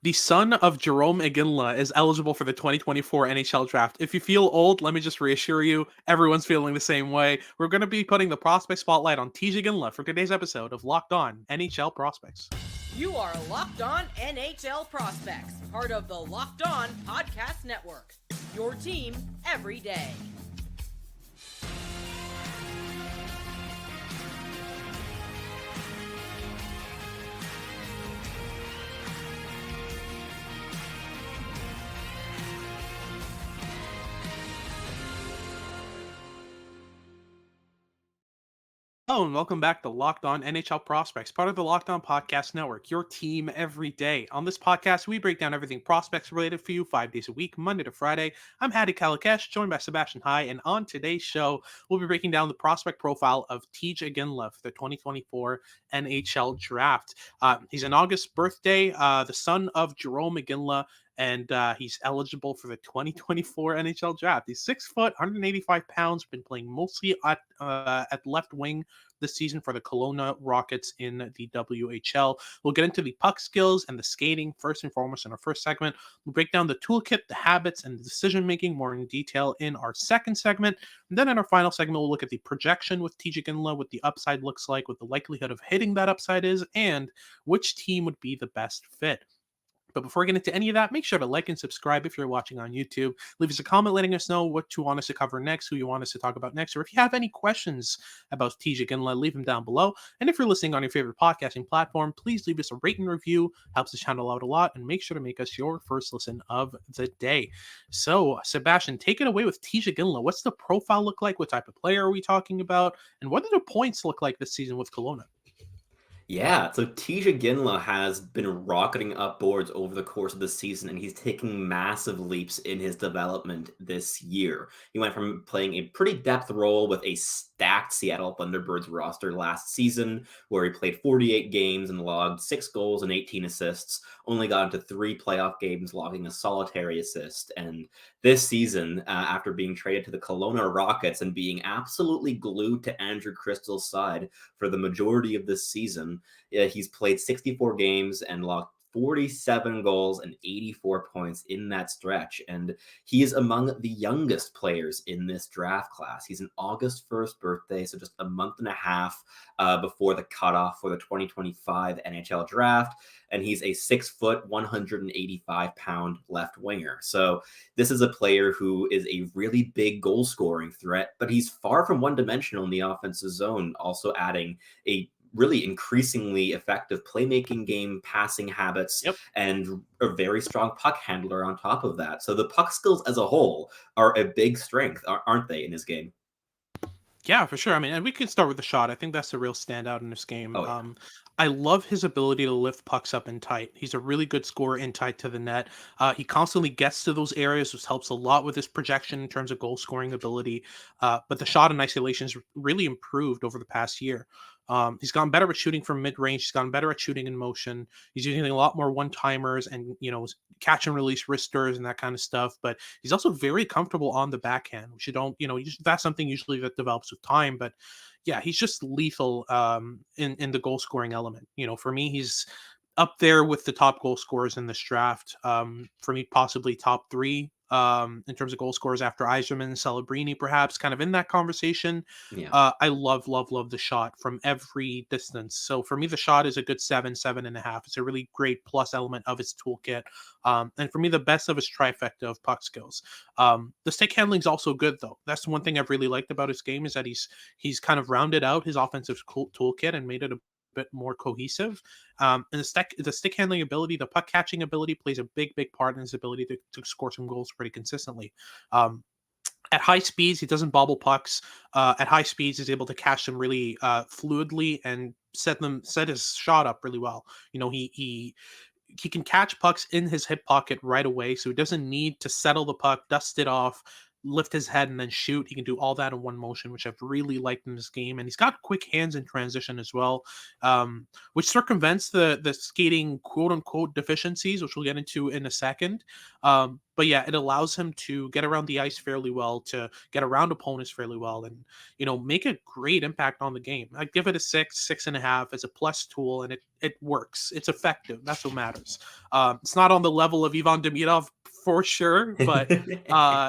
The son of Jarome Iginla is eligible for the 2024 NHL draft. If you feel old, let me just reassure you, everyone's feeling the same way. We're going to be putting the prospect spotlight on Tij Iginla for today's episode of Locked On NHL Prospects. You are Locked On NHL Prospects, part of the Locked On Podcast Network. Your team every day. Hello and welcome back to Locked On NHL Prospects, part of the Locked On Podcast Network, your team every day. On this podcast, we break down everything prospects related for you 5 days a week, Monday to Friday. I'm Hadi Kalakash, joined by Sebastian High, and on today's show, we'll be breaking down the prospect profile of Tij Iginla for the 2024 NHL Draft. He's an August birthday, the son of Jarome Iginla, and he's eligible for the 2024 NHL Draft. He's 6 foot, 185 pounds, been playing mostly at left wing this season for the Kelowna Rockets in the WHL. We'll get into the puck skills and the skating first and foremost in our first segment. We'll break down the toolkit, the habits, and the decision making more in detail in our second segment. And then in our final segment, we'll look at the projection with Tij Iginla, what the upside looks like, what the likelihood of hitting that upside is, and which team would be the best fit. But before we get into any of that, make sure to like and subscribe if you're watching on YouTube. Leave us a comment letting us know what you want us to cover next, who you want us to talk about next, or if you have any questions about Tij Iginla, leave them down below. And if you're listening on your favorite podcasting platform, please leave us a rate and review. Helps the channel out a lot, and make sure to make us your first listen of the day. So, Sebastian, take it away with Tij Iginla. What's the profile look like? What type of player are we talking about? And what do the points look like this season with Kelowna? Yeah, so Tij Iginla has been rocketing upwards over the course of the season, and he's taking massive leaps in his development this year. He went from playing a pretty depth role with a stacked Seattle Thunderbirds roster last season, where he played 48 games and logged 6 goals and 18 assists, only got into 3 playoff games, logging a solitary assist. And this season, after being traded to the Kelowna Rockets and being absolutely glued to Andrew Crystal's side for the majority of this season, he's played 64 games and logged 47 goals and 84 points in that stretch. And he is among the youngest players in this draft class. He's an August 1st birthday, so just a month and a half before the cutoff for the 2025 NHL draft. And he's a 6 foot, 185 pound left winger. So this is a player who is a really big goal scoring threat, but he's far from one dimensional in the offensive zone, also adding a really increasingly effective playmaking game, passing habits, Yep. and a very strong puck handler on top of that. So the puck skills as a whole are a big strength, aren't they, in his game? Yeah, for sure. I mean, and we could start with the shot. I think that's the real standout in this game. Oh, yeah. I love his ability to lift pucks up in tight. He's a really good scorer in tight to the net. He constantly gets to those areas, which helps a lot with his projection in terms of goal scoring ability. But the shot in isolation has really improved over the past year. He's gotten better at shooting from mid range. He's gotten better at shooting in motion. He's using a lot more one timers and catch and release wristers and that kind of stuff. But he's also very comfortable on the backhand, which that's something usually that develops with time. But yeah, he's just lethal in the goal scoring element. For me, he's up there with the top goal scorers in this draft. For me, possibly top 3 in terms of goal scorers after Yzerman, Celebrini, perhaps, kind of in that conversation. Yeah. I love, love, love the shot from every distance. So for me, the shot is a good 7.5. It's a really great plus element of his toolkit. And for me, the best of his trifecta of puck skills. The stick handling is also good, though. That's one thing I've really liked about his game is that he's kind of rounded out his offensive toolkit and made it a bit more cohesive. And the stick handling ability, the puck catching ability plays a big, big part in his ability to score some goals pretty consistently. At high speeds, he doesn't bobble pucks. At high speeds, he's able to catch them really fluidly and set his shot up really well. He can catch pucks in his hip pocket right away, so he doesn't need to settle the puck, dust it off, lift his head and then shoot. He can do all that in one motion, which I've really liked in this game. And he's got quick hands in transition as well, which circumvents the skating quote unquote deficiencies, which we'll get into in a second. But yeah, it allows him to get around the ice fairly well, to get around opponents fairly well, and make a great impact on the game. I give it a 6.5 as a plus tool, and it works. It's effective. That's what matters. It's not on the level of Ivan Demidov for sure, but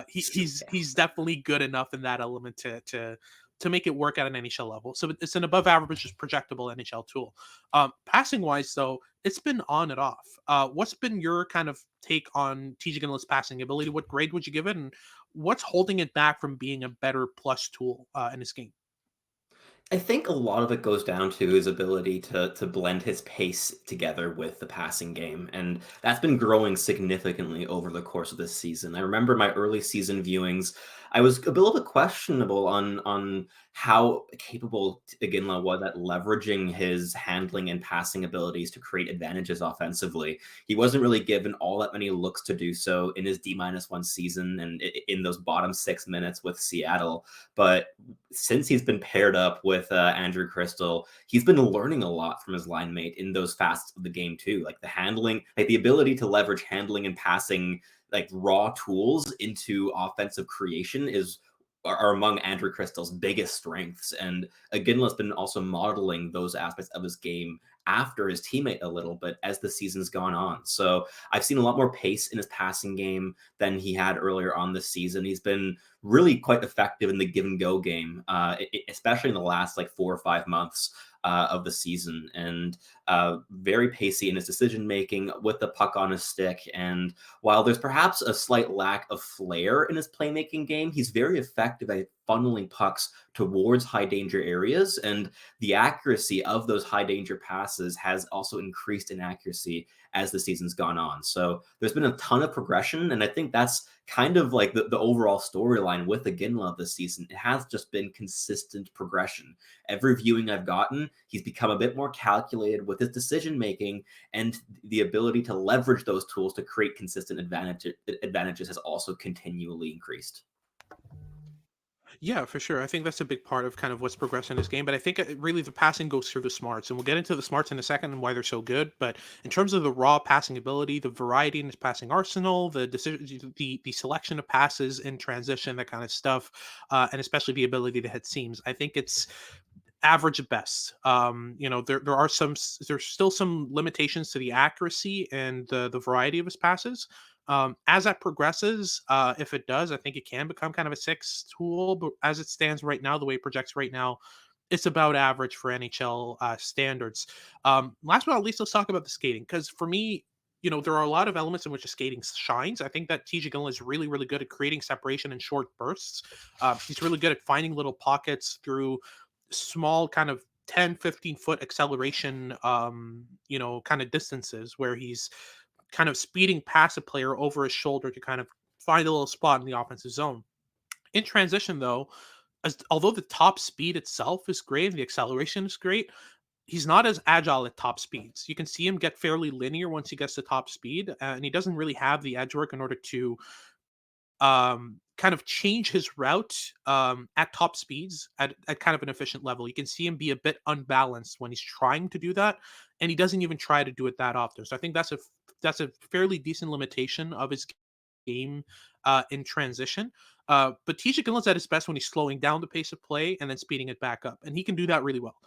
he's definitely good enough in that element to make it work at an NHL level. So it's an above average, just projectable NHL tool. Passing wise, though, it's been on and off. What's been your kind of take on Tij Iginla's passing ability? What grade would you give it, and what's holding it back from being a better plus tool in this game? I think a lot of it goes down to his ability to blend his pace together with the passing game, and that's been growing significantly over the course of this season. I remember my early season viewings, I was a little bit questionable on how capable Iginla was at leveraging his handling and passing abilities to create advantages offensively. He wasn't really given all that many looks to do so in his D-1 season and in those bottom 6 minutes with Seattle, but since he's been paired up with Andrew Crystal, he's been learning a lot from his line mate in those facets of the game too, like the handling, like the ability to leverage handling and passing, like raw tools into offensive creation are among Andrew Crystal's biggest strengths. And Aginla's been also modeling those aspects of his game after his teammate a little bit as the season's gone on. So I've seen a lot more pace in his passing game than he had earlier on this season. He's been really quite effective in the give and go game, especially in the last like 4 or 5 months of the season, and very pacey in his decision making with the puck on his stick. And while there's perhaps a slight lack of flair in his playmaking game, he's very effective at funneling pucks towards high danger areas, and the accuracy of those high danger passes has also increased in accuracy as the season's gone on. So there's been a ton of progression, and I think that's kind of like the overall storyline with Iginla this season. It has just been consistent progression. Every viewing I've gotten, he's become a bit more calculated with his decision making, and the ability to leverage those tools to create consistent advantages has also continually increased. Yeah, for sure. I think that's a big part of kind of what's progressed in this game. But I think really the passing goes through the smarts, and we'll get into the smarts in a second and why they're so good. But in terms of the raw passing ability, the variety in his passing arsenal, the decision, the selection of passes in transition, that kind of stuff, and especially the ability to hit seams, I think it's average at best. There are there's still some limitations to the accuracy and the variety of his passes. As that progresses, if it does, I think it can become kind of a six tool. But as it stands right now, the way it projects right now, it's about average for NHL standards. Last but not least, let's talk about the skating, because for me, there are a lot of elements in which the skating shines. I think that TJ Gillen is really, really good at creating separation in short bursts. He's really good at finding little pockets through small kind of 10-15 foot acceleration, kind of distances where he's kind of speeding past a player over his shoulder to kind of find a little spot in the offensive zone. In transition, though, although the top speed itself is great and the acceleration is great, he's not as agile at top speeds. You can see him get fairly linear once he gets to top speed, and he doesn't really have the edge work in order to kind of change his route at top speeds at kind of an efficient level. You can see him be a bit unbalanced when he's trying to do that, and he doesn't even try to do it that often. So I think that's a fairly decent limitation of his game in transition. But Tisha Gillen's at his best when he's slowing down the pace of play and then speeding it back up, and he can do that really well.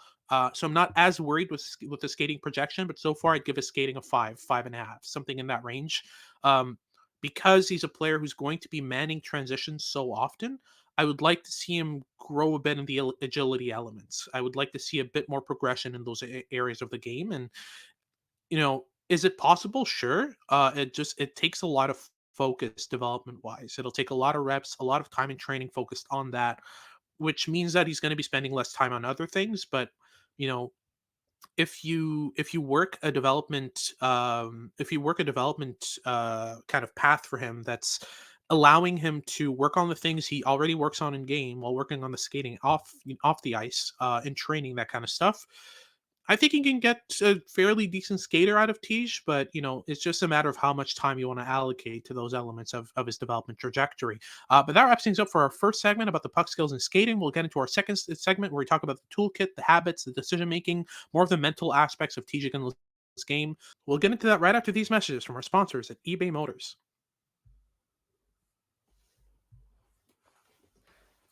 So I'm not as worried with the skating projection, but so far I'd give his skating a 5.5, something in that range. Um, because he's a player who's going to be manning transitions so often, I would like to see him grow a bit in the agility elements. I would like to see a bit more progression in those areas of the game. And is it possible? Sure. It takes a lot of focus development wise. It'll take a lot of reps, a lot of time and training focused on that, which means that he's going to be spending less time on other things. But you know, if you work a development kind of path for him that's allowing him to work on the things he already works on in game while working on the skating off the ice in training, that kind of stuff, I think you can get a fairly decent skater out of Tej, but it's just a matter of how much time you want to allocate to those elements of his development trajectory. But that wraps things up for our first segment about the puck skills and skating. We'll get into our second segment where we talk about the toolkit, the habits, the decision making, more of the mental aspects of Tej Iginla's game. We'll get into that right after these messages from our sponsors at eBay Motors.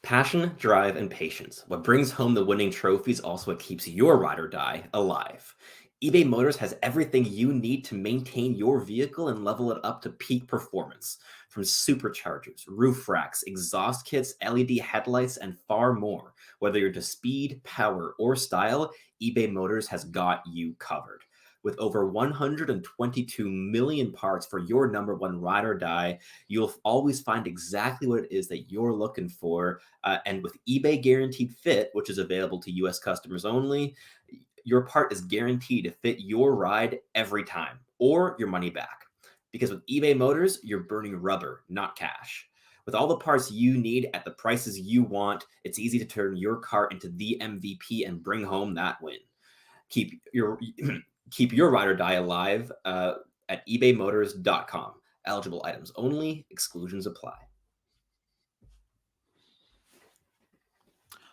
Passion, drive, and patience. What brings home the winning trophies also what keeps your ride or die alive. eBay Motors has everything you need to maintain your vehicle and level it up to peak performance. From superchargers, roof racks, exhaust kits, LED headlights, and far more. Whether you're into speed, power, or style, eBay Motors has got you covered. With over 122 million parts for your number one ride or die, you'll always find exactly what it is that you're looking for, and with eBay Guaranteed Fit, which is available to US customers only, your part is guaranteed to fit your ride every time or your money back. Because with eBay Motors, you're burning rubber, not cash. With all the parts you need at the prices you want, it's easy to turn your car into the MVP and bring home that win. Keep your keep your ride or die alive at ebaymotors.com. Eligible items only, exclusions apply.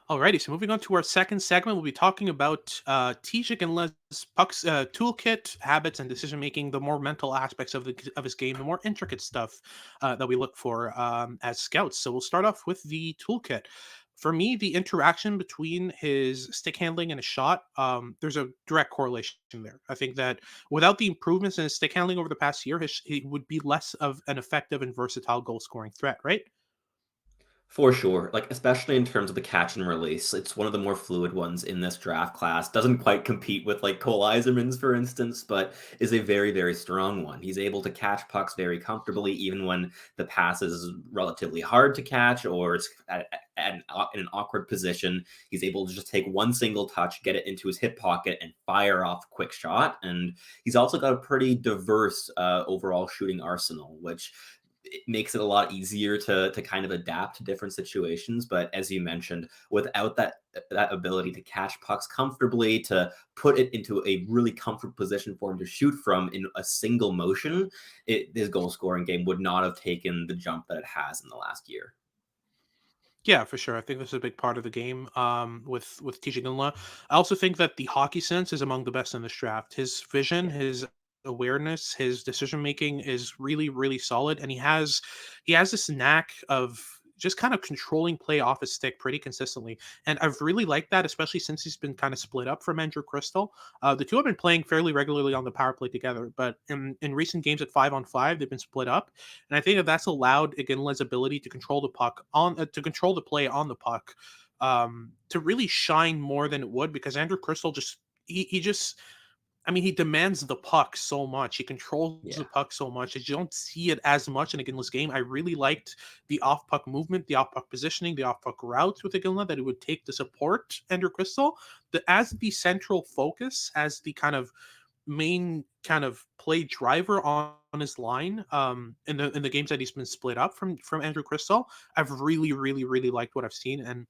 Alrighty, so moving on to our second segment, we'll be talking about Tij and Les Puck's toolkit, habits, and decision making, the more mental aspects of his game, the more intricate stuff that we look for as scouts. So we'll start off with the toolkit. For me, the interaction between his stick handling and his shot, there's a direct correlation there. I think that without the improvements in his stick handling over the past year, he would be less of an effective and versatile goal scoring threat, right? For sure, like especially in terms of the catch and release, it's one of the more fluid ones in this draft class. Doesn't quite compete with like Cole Eiserman's, for instance, but is a very, very strong one. He's able to catch pucks very comfortably, even when the pass is relatively hard to catch or it's in an awkward position. He's able to just take one single touch, get it into his hip pocket, and fire off a quick shot. And he's also got a pretty diverse overall shooting arsenal, which it makes it a lot easier to kind of adapt to different situations. But as you mentioned, without that ability to catch pucks comfortably, to put it into a really comfort position for him to shoot from in a single motion, his goal scoring game would not have taken the jump that it has in the last year. Yeah, for sure. I think this is a big part of the game with Tij Iginla. I also think that the hockey sense is among the best in this draft. His vision, Yeah. his awareness, his decision making is really, really solid, and he has this knack of just kind of controlling play off his stick pretty consistently. And I've really liked that, especially since he's been kind of split up from Andrew Crystal. The two have been playing fairly regularly on the power play together, but in recent games at 5-on-5, they've been split up, and I think that that's allowed Iginla's ability to control the puck to control the play on the puck to really shine more than it would because Andrew Crystal just he just I mean, he demands the puck so much. He controls the Yeah. puck so much that you don't see it as much in Iginla's game. I really liked the off puck movement, the off puck positioning, the off puck routes with Iginla that it would take to support Andrew Crystal. As the central focus, as the kind of main kind of play driver on his line in the games that he's been split up from Andrew Crystal. I've really, really, really liked what I've seen, and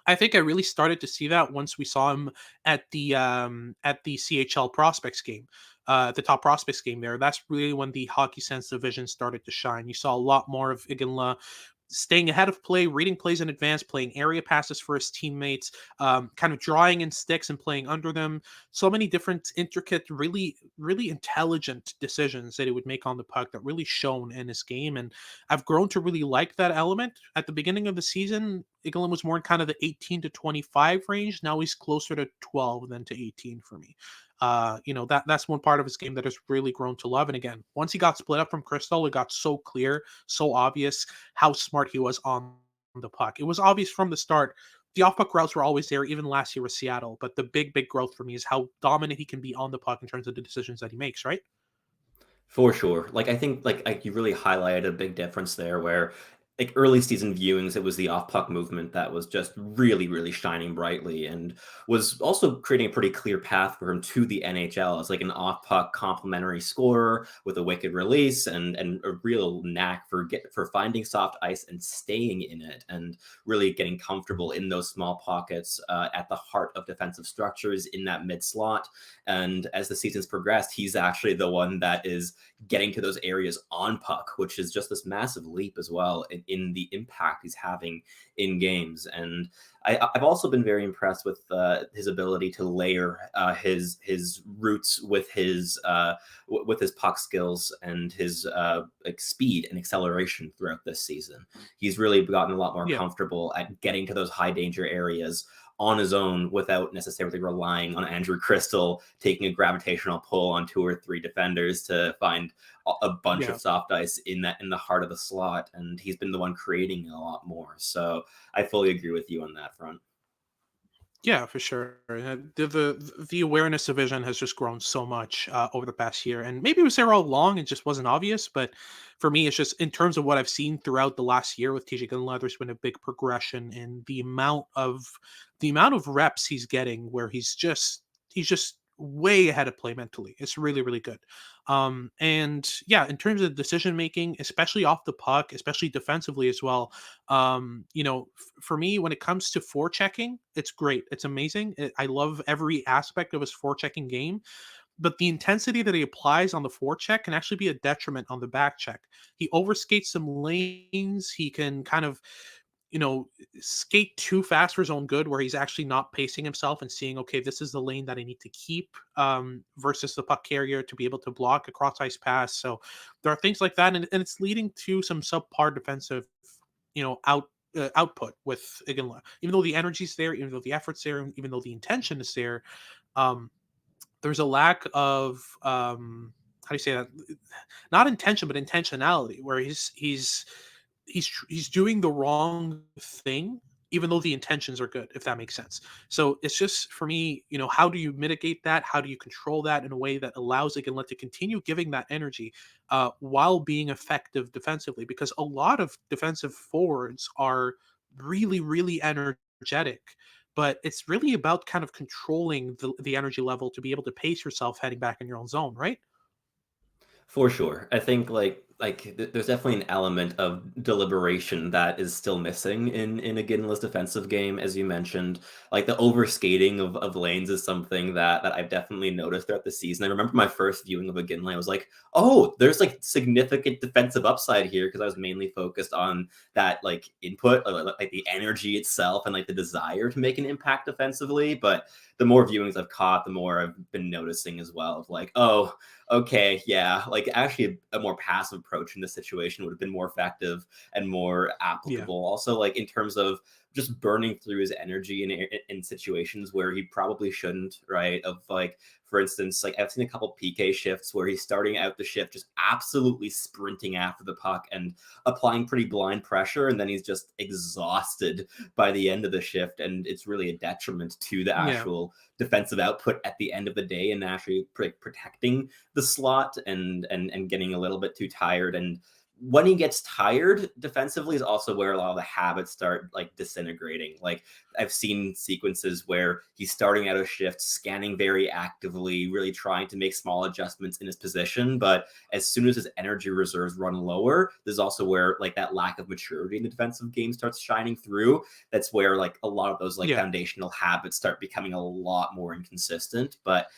I think I really started to see that once we saw him at the CHL prospects game, the top prospects game there. That's really when the hockey sense division started to shine. You saw a lot more of Iginla staying ahead of play, reading plays in advance, playing area passes for his teammates, kind of drawing in sticks and playing under them. So many different intricate, really, really intelligent decisions that he would make on the puck that really shone in his game. And I've grown to really like that element. At the beginning of the season, Igelin was more in kind of the 18 to 25 range. Now he's closer to 12 than to 18 for me. That's one part of his game that has really grown to love. And again, once he got split up from Crystal, it got so clear, so obvious how smart he was on the puck. It was obvious from the start. The off puck routes were always there, even last year with Seattle. But the big, big growth for me is how dominant he can be on the puck in terms of the decisions that he makes, right? For sure. Like I think like you really highlighted a big difference there where like early season viewings, it was the off puck movement that was just really, really shining brightly and was also creating a pretty clear path for him to the NHL as like an off puck complementary scorer with a wicked release and a real knack for for finding soft ice and staying in it and really getting comfortable in those small pockets at the heart of defensive structures in that mid slot. And as the seasons progressed, he's actually the one that is getting to those areas on puck, which is just this massive leap as well in the impact he's having in games. And I've also been very impressed with his ability to layer his roots with his puck skills and his like speed and acceleration throughout this season. He's really gotten a lot more Yeah. comfortable at getting to those high danger areas on his own without necessarily relying on Andrew Crystal taking a gravitational pull on two or three defenders to find a bunch of Yeah. soft ice in the heart of the slot. And he's been the one creating a lot more. So I fully agree with you on that front. Yeah, for sure. The awareness of vision has just grown so much over the past year, and maybe it was there all along and just wasn't obvious. But for me, it's just in terms of what I've seen throughout the last year with Tij Iginla, there's been a big progression in the amount of reps he's getting, where he's just way ahead of play mentally. It's really really good. And yeah, in terms of decision making, especially off the puck, especially defensively as well, for me, when it comes to forechecking, it's great. It's amazing. I love every aspect of his forechecking game, but the intensity that he applies on the forecheck can actually be a detriment on the back check. He overskates some lanes. He can kind of, skate too fast for his own good, where he's actually not pacing himself and seeing, okay, this is the lane that I need to keep, versus the puck carrier to be able to block a cross ice pass. So there are things like that, and it's leading to some subpar defensive, output with Iginla. Even though the energy's there, even though the effort's there, and even though the intention is there, um, there's a lack of how do you say that? Not intention, but intentionality, where he's doing the wrong thing, even though the intentions are good, if that makes sense. So it's just for me, how do you mitigate that? How do you control that in a way that allows Iginla to continue giving that energy while being effective defensively? Because a lot of defensive forwards are really, really energetic, but it's really about kind of controlling the energy level to be able to pace yourself heading back in your own zone, right? For sure. I think there's definitely an element of deliberation that is still missing in a Ginla's defensive game, as you mentioned. Like the overskating of lanes is something that I've definitely noticed throughout the season. I remember my first viewing of a Ginla, I was like, oh, there's like significant defensive upside here because I was mainly focused on that like input, like the energy itself and like the desire to make an impact defensively. But the more viewings I've caught, the more I've been noticing as well of like, oh, okay, yeah, like actually a more passive approach in this situation would have been more effective and more Yeah. applicable. Also, like in terms of just burning through his energy in situations where he probably shouldn't, right? Of like, for instance, like I've seen a couple PK shifts where he's starting out the shift just absolutely sprinting after the puck and applying pretty blind pressure, and then he's just exhausted by the end of the shift, and it's really a detriment to the Yeah. actual defensive output at the end of the day and actually protecting the slot and getting a little bit too tired. And when he gets tired defensively is also where a lot of the habits start like disintegrating. Like I've seen sequences where he's starting out a shift, scanning very actively, really trying to make small adjustments in his position. But as soon as his energy reserves run lower, there's also where like that lack of maturity in the defensive game starts shining through. That's where like a lot of those like Yeah. foundational habits start becoming a lot more inconsistent. But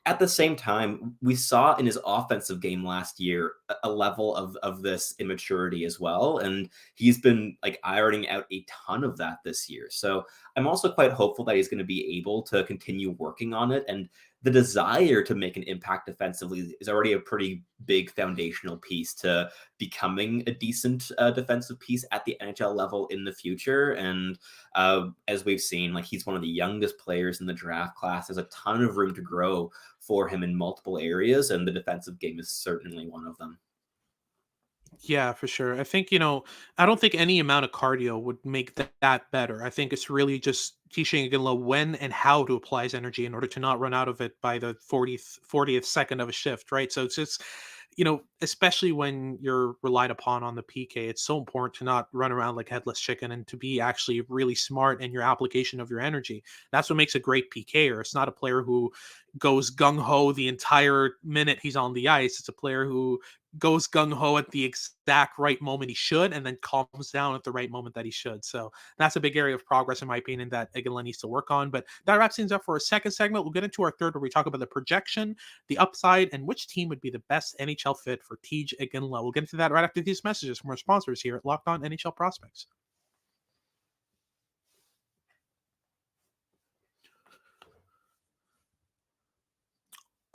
at the same time, we saw in his offensive game last year a level of this immaturity as well, and he's been like ironing out a ton of that this year. So I'm also quite hopeful that he's going to be able to continue working on it, and the desire to make an impact defensively is already a pretty big foundational piece to becoming a decent defensive piece at the NHL level in the future. And as we've seen, like he's one of the youngest players in the draft class. There's a ton of room to grow for him in multiple areas, and the defensive game is certainly one of them. Yeah, for sure. I think, I don't think any amount of cardio would make that better. I think it's really just teaching Iginla when and how to apply his energy in order to not run out of it by the 40th second of a shift, right? So it's just especially when you're relied upon on the PK, it's so important to not run around like headless chicken and to be actually really smart in your application of your energy. That's what makes a great PKer. It's not a player who goes gung ho the entire minute he's on the ice. It's a player who goes gung ho at the exact right moment he should, and then calms down at the right moment that he should. So that's a big area of progress, in my opinion, that Iginla needs to work on. But that wraps things up for our second segment. We'll get into our third, where we talk about the projection, the upside, and which team would be the best NHL fit for Tij Iginla. We'll get into that right after these messages from our sponsors here at Locked On NHL Prospects.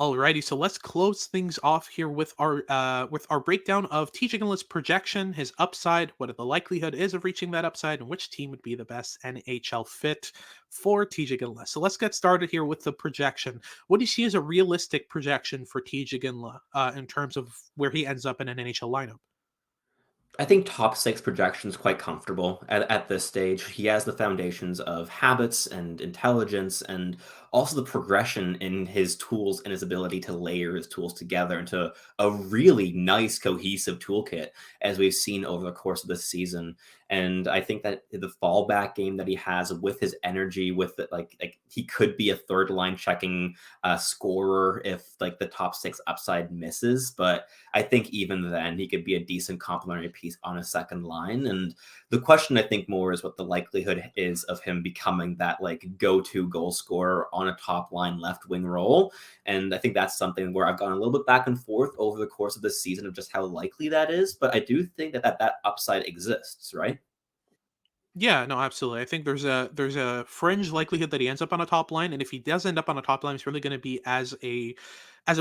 Alrighty, so let's close things off here with our breakdown of Tij Iginla's projection, his upside, what the likelihood is of reaching that upside, and which team would be the best NHL fit for Tij Iginla. So let's get started here with the projection. What do you see as a realistic projection for Tij Iginla in terms of where he ends up in an NHL lineup? I think top six projections quite comfortable at this stage. He has the foundations of habits and intelligence, and also the progression in his tools and his ability to layer his tools together into a really nice, cohesive toolkit, as we've seen over the course of this season. And I think that the fallback game that he has with his energy, with it, like he could be a third line checking scorer if like the top six upside misses, but I think even then he could be a decent complementary piece on a second line. And the question I think more is what the likelihood is of him becoming that like go-to goal scorer on a top line left wing role. And I think that's something where I've gone a little bit back and forth over the course of this season of just how likely that is. But I do think that upside exists, right? Yeah, no, absolutely. I think there's a fringe likelihood that he ends up on a top line, and if he does end up on a top line, it's really going to be as a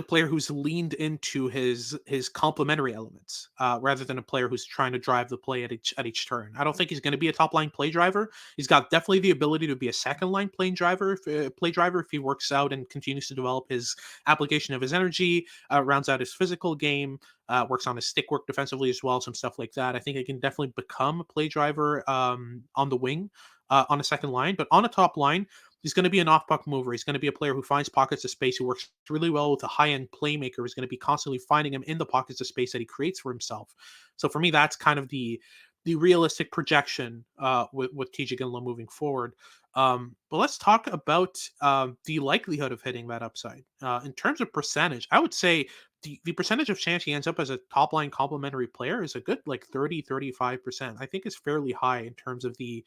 player who's leaned into his complementary elements, rather than a player who's trying to drive the play at each turn. I don't think he's going to be a top line play driver. He's got definitely the ability to be a second line play driver if he works out and continues to develop his application of his energy, rounds out his physical game, works on his stick work defensively as well, some stuff like that. I think he can definitely become a play driver on the wing, on a second line, but on a top line, he's going to be an off puck mover. He's going to be a player who finds pockets of space, who works really well with a high end playmaker, who's going to be constantly finding him in the pockets of space that he creates for himself. So for me, that's kind of the realistic projection with TJ Ginla moving forward. But let's talk about the likelihood of hitting that upside. In terms of percentage, I would say the percentage of chance he ends up as a top line complementary player is a good like 30-35%. I think is fairly high in terms of the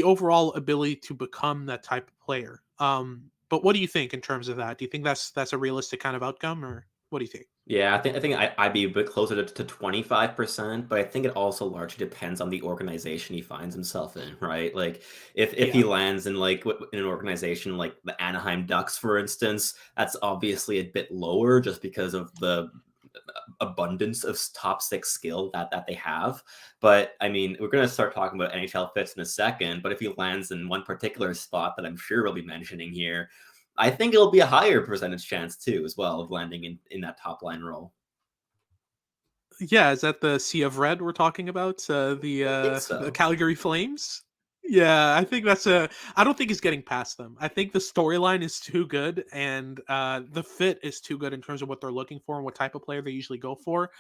overall ability to become that type of player. But what do you think in terms of that? Do you think that's a realistic kind of outcome, or what do you think? Yeah, I'd be a bit closer to 25%, but I think it also largely depends on the organization he finds himself in, right? Like if he Yeah. lands in like in an organization like the Anaheim Ducks, for instance, that's obviously a bit lower just because of the abundance of top six skill that they have. But I mean, we're gonna start talking about NHL fits in a second. But if he lands in one particular spot that I'm sure we'll be mentioning here, I think it'll be a higher percentage chance too, as well, of landing in that top line role. Yeah, is that the Sea of Red we're talking about? I think The so. Calgary Flames? Yeah, I think that's a I don't think he's getting past them. I think the storyline is too good, and the fit is too good in terms of what they're looking for and what type of player they usually go for.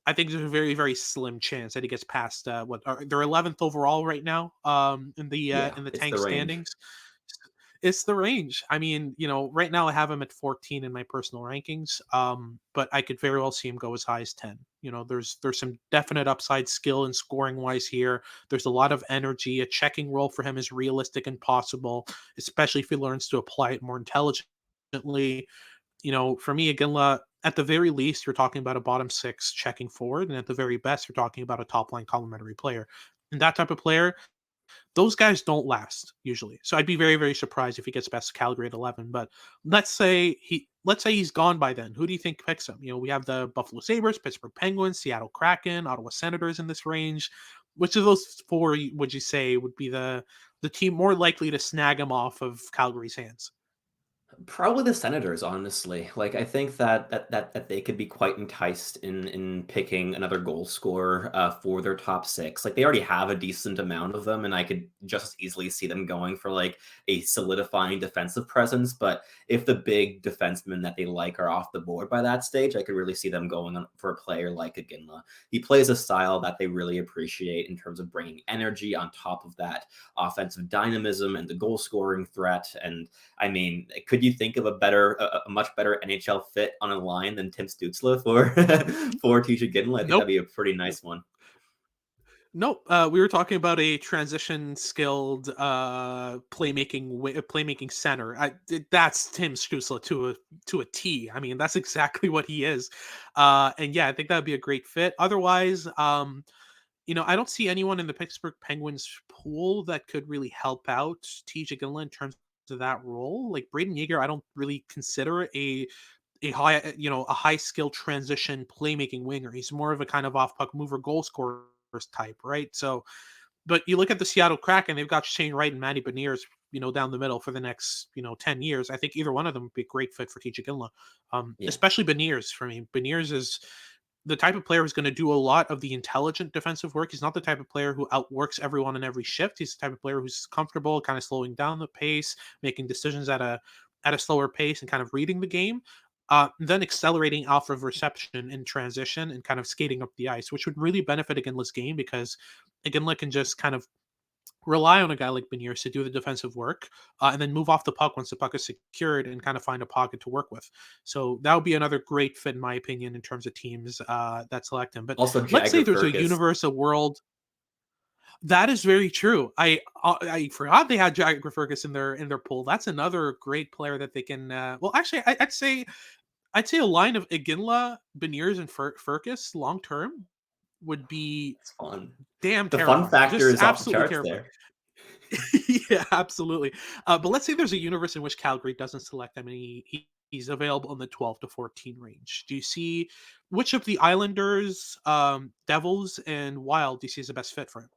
I think there's a very, very slim chance that he gets past they're 11th overall right now, Yeah, in the it's tank the range. standings. It's the range. I mean, right now I have him at 14 in my personal rankings, but I could very well see him go as high as 10. There's some definite upside skill and scoring wise here. There's a lot of energy. A checking role for him is realistic and possible, especially if he learns to apply it more intelligently. For me, Aginla, at the very least, you're talking about a bottom six checking forward, and at the very best, you're talking about a top line complementary player. And that type of player, those guys don't last usually. So I'd be very, very surprised if he gets best Calgary at 11. But let's say he's gone by then. Who do you think picks him? We have the Buffalo Sabres, Pittsburgh Penguins, Seattle Kraken, Ottawa Senators in this range. Which of those four would you say would be the team more likely to snag him off of Calgary's hands? Probably the Senators, honestly. Like, I think that they could be quite enticed in picking another goal scorer, for their top 6. Like, they already have a decent amount of them, and I could just as easily see them going for, like, a solidifying defensive presence, but if the big defensemen that they like are off the board by that stage, I could really see them going on for a player like Iginla. He plays a style that they really appreciate in terms of bringing energy on top of that offensive dynamism and the goal scoring threat, and I mean, could you think of a much better NHL fit on a line than Tim Stützle for for Tij Iginla? I think that'd Nope. be a pretty nice one. Nope. We were talking about a transition skilled playmaking center. That's Tim Stützle to a T. I mean, that's exactly what he is. And yeah, I think that'd be a great fit. Otherwise, I don't see anyone in the Pittsburgh Penguins pool that could really help out Tij Iginla in terms of that role. Like Braden Yeager, I don't really consider a high skill transition playmaking winger. He's more of a kind of off puck mover goal scorer type, right? So, but you look at the Seattle Kraken, they've got Shane Wright and Matty Beniers, down the middle for the next 10 years. I think either one of them would be a great fit for Tij Iginla. Yeah. Especially Beniers for me. Beniers is the type of player who's going to do a lot of the intelligent defensive work. He's not the type of player who outworks everyone in every shift. He's the type of player who's comfortable, kind of slowing down the pace, making decisions at a slower pace, and kind of reading the game. Then accelerating off of reception in transition and kind of skating up the ice, which would really benefit Iginla's game because Iginla can just kind of rely on a guy like Beniers to do the defensive work, and then move off the puck once the puck is secured and kind of find a pocket to work with. So that would be another great fit, in my opinion, in terms of teams that select him. But Also, let's say Jagger there's a Firkus. universe, a world that is very true. I forgot they had Jagger Fergus in their pool. That's another great player that they can. Well, actually, I'd say a line of Iginla, Beniers, and Furcus long term would be It's fun. damn The fun terrifying. factor Just is off the absolutely charts terrifying. there. Yeah, absolutely. But let's say there's a universe in which Calgary doesn't select him, and he's available in the 12 to 14 range. Do you see which of the Islanders, Devils, and Wild do you see as the best fit for him?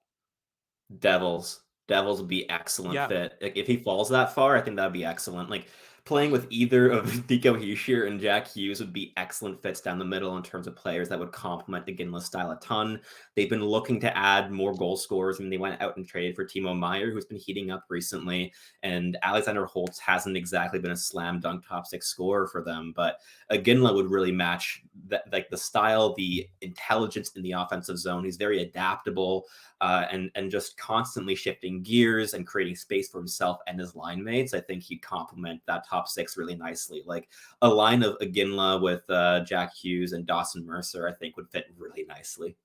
Devils. Devils would be excellent Yeah. fit. Like, if he falls that far, I think that'd be excellent. Like, playing with either of Nico Hischier and Jack Hughes would be excellent fits down the middle in terms of players that would complement the Ginla style a ton. They've been looking to add more goal scorers, and they went out and traded for Timo Meyer, who's been heating up recently. And Alexander Holtz hasn't exactly been a slam dunk top 6 scorer for them, but Ginla would really match that, like the style, the intelligence in the offensive zone. He's very adaptable, and just constantly shifting gears and creating space for himself and his line mates. I think he'd complement that top 6 really nicely. Like a line of Iginla with Jack Hughes and Dawson Mercer, I think would fit really nicely.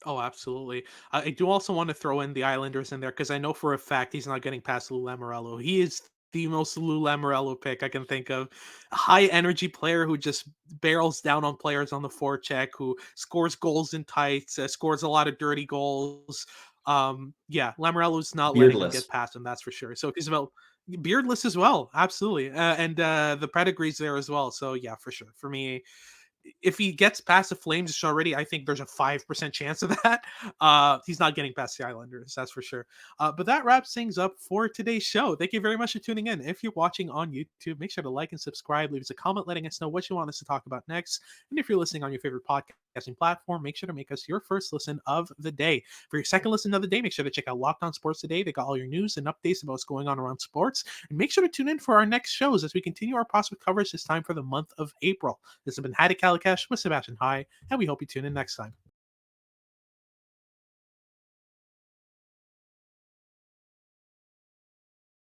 Oh, absolutely. I do also want to throw in the Islanders in there because I know for a fact he's not getting past Lou Lamoriello. He is the most Lou Lamoriello pick I can think of. A high energy player who just barrels down on players on the forecheck, who scores goals in tights, scores a lot of dirty goals. Yeah, Lamoriello's not letting him get Beardless. past him, that's for sure. So if he's about beardless as well, absolutely, and the pedigree's there as well. So yeah, for sure. For me, if he gets past the Flames already, I think there's a 5% chance of that. He's not getting past the Islanders, that's for sure. But that wraps things up for today's show. Thank you very much for tuning in. If you're watching on YouTube, make sure to like and subscribe. Leave us a comment letting us know what you want us to talk about next. And if you're listening on your favorite podcasting platform, make sure to make us your first listen of the day. For your second listen of the day, make sure to check out Locked On Sports Today. They got all your news and updates about what's going on around sports. And make sure to tune in for our next shows as we continue our prospect coverage this time for the month of April. This has been Haddock Calicash with Sebastian High, and we hope you tune in next time.